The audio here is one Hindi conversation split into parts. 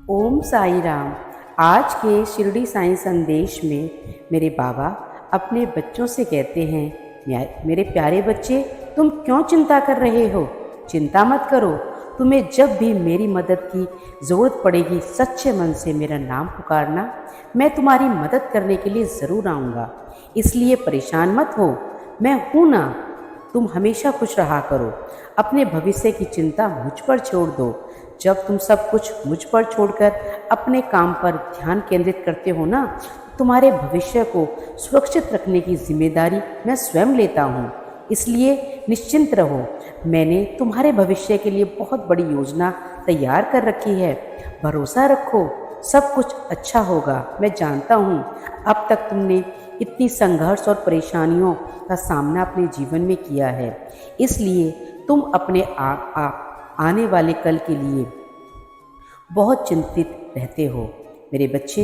ओम साई राम। आज के शिरडी साईं संदेश में मेरे बाबा अपने बच्चों से कहते हैं, मेरे प्यारे बच्चे, तुम क्यों चिंता कर रहे हो? चिंता मत करो। तुम्हें जब भी मेरी मदद की ज़रूरत पड़ेगी, सच्चे मन से मेरा नाम पुकारना। मैं तुम्हारी मदद करने के लिए ज़रूर आऊँगा, इसलिए परेशान मत हो। मैं हूँ ना। तुम हमेशा खुश रहा करो। अपने भविष्य की चिंता मुझ पर छोड़ दो। जब तुम सब कुछ मुझ पर छोड़कर अपने काम पर ध्यान केंद्रित करते हो ना, तुम्हारे भविष्य को सुरक्षित रखने की जिम्मेदारी मैं स्वयं लेता हूँ। इसलिए निश्चिंत रहो। मैंने तुम्हारे भविष्य के लिए बहुत बड़ी योजना तैयार कर रखी है। भरोसा रखो, सब कुछ अच्छा होगा। मैं जानता हूँ अब तक तुमने इतनी संघर्ष और परेशानियों का सामना अपने जीवन में किया है, इसलिए तुम अपने आने वाले कल के लिए बहुत चिंतित रहते हो। मेरे बच्चे,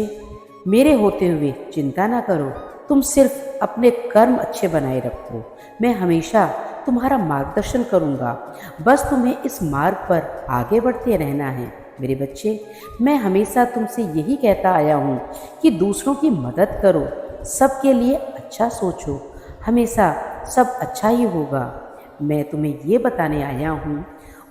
मेरे होते हुए चिंता ना करो। तुम सिर्फ अपने कर्म अच्छे बनाए रखो। मैं हमेशा तुम्हारा मार्गदर्शन करूँगा। बस तुम्हें इस मार्ग पर आगे बढ़ते रहना है। मेरे बच्चे, मैं हमेशा तुमसे यही कहता आया हूँ कि दूसरों की मदद करो, सबके लिए अच्छा सोचो। हमेशा सब अच्छा ही होगा। मैं तुम्हें ये बताने आया हूँ,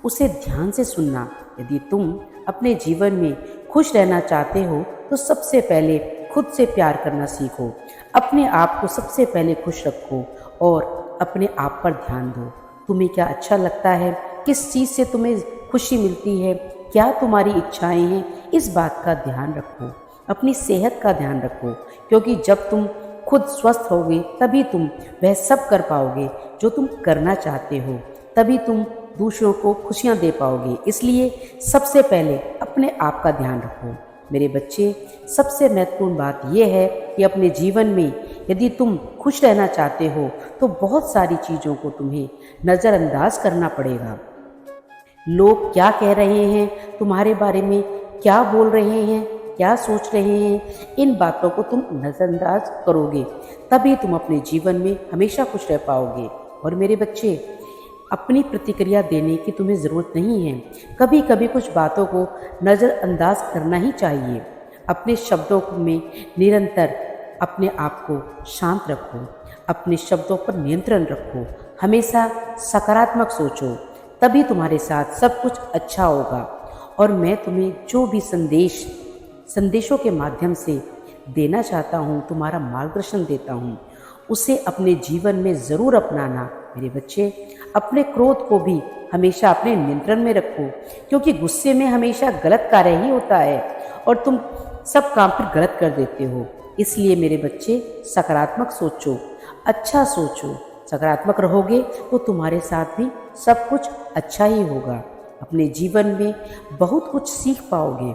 उसे ध्यान से सुनना। यदि तुम अपने जीवन में खुश रहना चाहते हो तो सबसे पहले खुद से प्यार करना सीखो। अपने आप को सबसे पहले खुश रखो और अपने आप पर ध्यान दो। तुम्हें क्या अच्छा लगता है, किस चीज़ से तुम्हें खुशी मिलती है, क्या तुम्हारी इच्छाएं हैं, इस बात का ध्यान रखो। अपनी सेहत का ध्यान रखो, क्योंकि जब तुम खुद स्वस्थ होगे तभी तुम वह सब कर पाओगे जो तुम करना चाहते हो। तभी तुम दूसरों को खुशियाँ दे पाओगे। इसलिए सबसे पहले अपने आप का ध्यान रखो। मेरे बच्चे, सबसे महत्वपूर्ण बात यह है कि अपने जीवन में यदि तुम खुश रहना चाहते हो तो बहुत सारी चीज़ों को तुम्हें नज़रअंदाज करना पड़ेगा। लोग क्या कह रहे हैं तुम्हारे बारे में, क्या बोल रहे हैं, क्या सोच रहे हैं, इन बातों को तुम नज़रअंदाज करोगे तभी तुम अपने जीवन में हमेशा खुश रह पाओगे। और मेरे बच्चे, अपनी प्रतिक्रिया देने की तुम्हें ज़रूरत नहीं है। कभी कभी कुछ बातों को नज़रअंदाज करना ही चाहिए। अपने शब्दों में निरंतर अपने आप को शांत रखो। अपने शब्दों पर नियंत्रण रखो। हमेशा सकारात्मक सोचो, तभी तुम्हारे साथ सब कुछ अच्छा होगा। और मैं तुम्हें जो भी संदेशों के माध्यम से देना चाहता हूँ, तुम्हारा मार्गदर्शन देता हूँ, उसे अपने जीवन में ज़रूर अपनाना। मेरे बच्चे, अपने क्रोध को भी हमेशा अपने नियंत्रण में रखो, क्योंकि गुस्से में हमेशा गलत कार्य ही होता है और तुम सब काम फिर गलत कर देते हो। इसलिए मेरे बच्चे, सकारात्मक सोचो, अच्छा सोचो। सकारात्मक रहोगे तो तुम्हारे साथ भी सब कुछ अच्छा ही होगा। अपने जीवन में बहुत कुछ सीख पाओगे।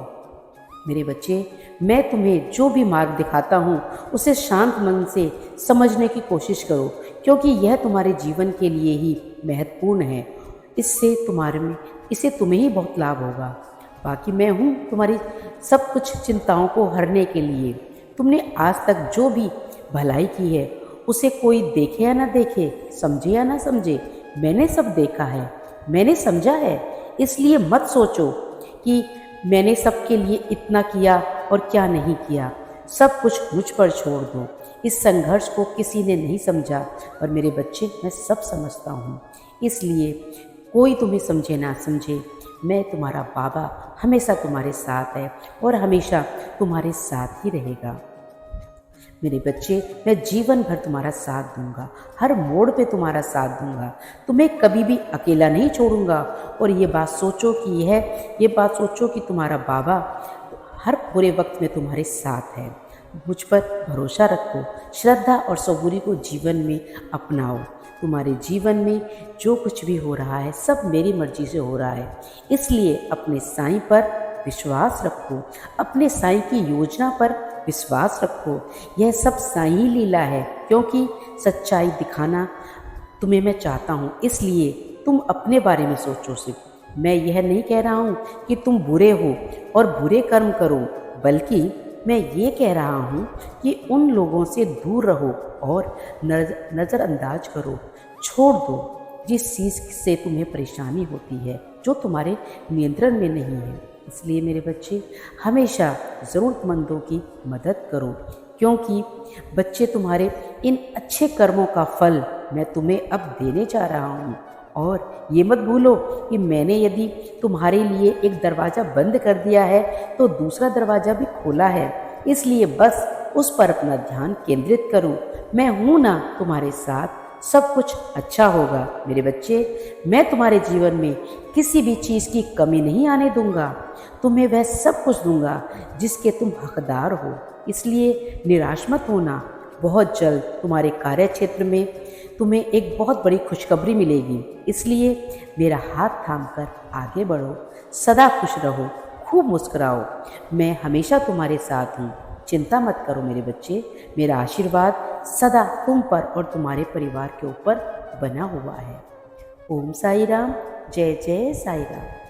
मेरे बच्चे, मैं तुम्हें जो भी मार्ग दिखाता हूँ उसे शांत मन से समझने की कोशिश करो, क्योंकि यह तुम्हारे जीवन के लिए ही महत्वपूर्ण है। इससे तुम्हें ही बहुत लाभ होगा। बाकी मैं हूँ तुम्हारी सब कुछ चिंताओं को हरने के लिए। तुमने आज तक जो भी भलाई की है उसे कोई देखे या ना देखे, समझे या ना समझे, मैंने सब देखा है, मैंने समझा है। इसलिए मत सोचो कि मैंने सबके लिए इतना किया और क्या नहीं किया। सब कुछ मुझ पर छोड़ दो। इस संघर्ष को किसी ने नहीं समझा, और मेरे बच्चे, मैं सब समझता हूँ। इसलिए कोई तुम्हें समझे ना समझे, मैं तुम्हारा बाबा हमेशा तुम्हारे साथ है और हमेशा तुम्हारे साथ ही रहेगा। मेरे बच्चे, मैं जीवन भर तुम्हारा साथ दूंगा, हर मोड़ पे तुम्हारा साथ दूंगा। तुम्हें कभी भी अकेला नहीं छोड़ूंगा। और ये बात सोचो कि तुम्हारा बाबा हर बुरे वक्त में तुम्हारे साथ है। मुझ पर भरोसा रखो, श्रद्धा और सबूरी को जीवन में अपनाओ। तुम्हारे जीवन में जो कुछ भी हो रहा है सब मेरी मर्जी से हो रहा है। इसलिए अपने साईं पर विश्वास रखो, अपने साईं की योजना पर विश्वास रखो। यह सब साईं ही लीला है, क्योंकि सच्चाई दिखाना तुम्हें मैं चाहता हूँ। इसलिए तुम अपने बारे में सोचो सिर्फ। मैं यह नहीं कह रहा हूँ कि तुम बुरे हो और बुरे कर्म करो, बल्कि मैं ये कह रहा हूँ कि उन लोगों से दूर रहो और नज़रअंदाज करो, छोड़ दो जिस चीज़ से तुम्हें परेशानी होती है, जो तुम्हारे नियंत्रण में नहीं है। इसलिए मेरे बच्चे हमेशा ज़रूरतमंदों की मदद करो, क्योंकि बच्चे तुम्हारे इन अच्छे कर्मों का फल मैं तुम्हें अब देने जा रहा हूँ। और ये मत भूलो कि मैंने यदि तुम्हारे लिए एक दरवाज़ा बंद कर दिया है तो दूसरा दरवाज़ा भी खोला है, इसलिए बस उस पर अपना ध्यान केंद्रित करो। मैं हूँ ना तुम्हारे साथ, सब कुछ अच्छा होगा। मेरे बच्चे, मैं तुम्हारे जीवन में किसी भी चीज़ की कमी नहीं आने दूंगा, तुम्हें वह सब कुछ दूंगा जिसके तुम हकदार हो। इसलिए निराश मत होना, बहुत जल्द तुम्हारे कार्य क्षेत्र में तुम्हें एक बहुत बड़ी खुशखबरी मिलेगी। इसलिए मेरा हाथ थामकर आगे बढ़ो, सदा खुश रहो, खूब मुस्कुराओ, मैं हमेशा तुम्हारे साथ हूँ। चिंता मत करो मेरे बच्चे, मेरा आशीर्वाद सदा तुम पर और तुम्हारे परिवार के ऊपर बना हुआ है। ओम साई राम, जय जय साई राम।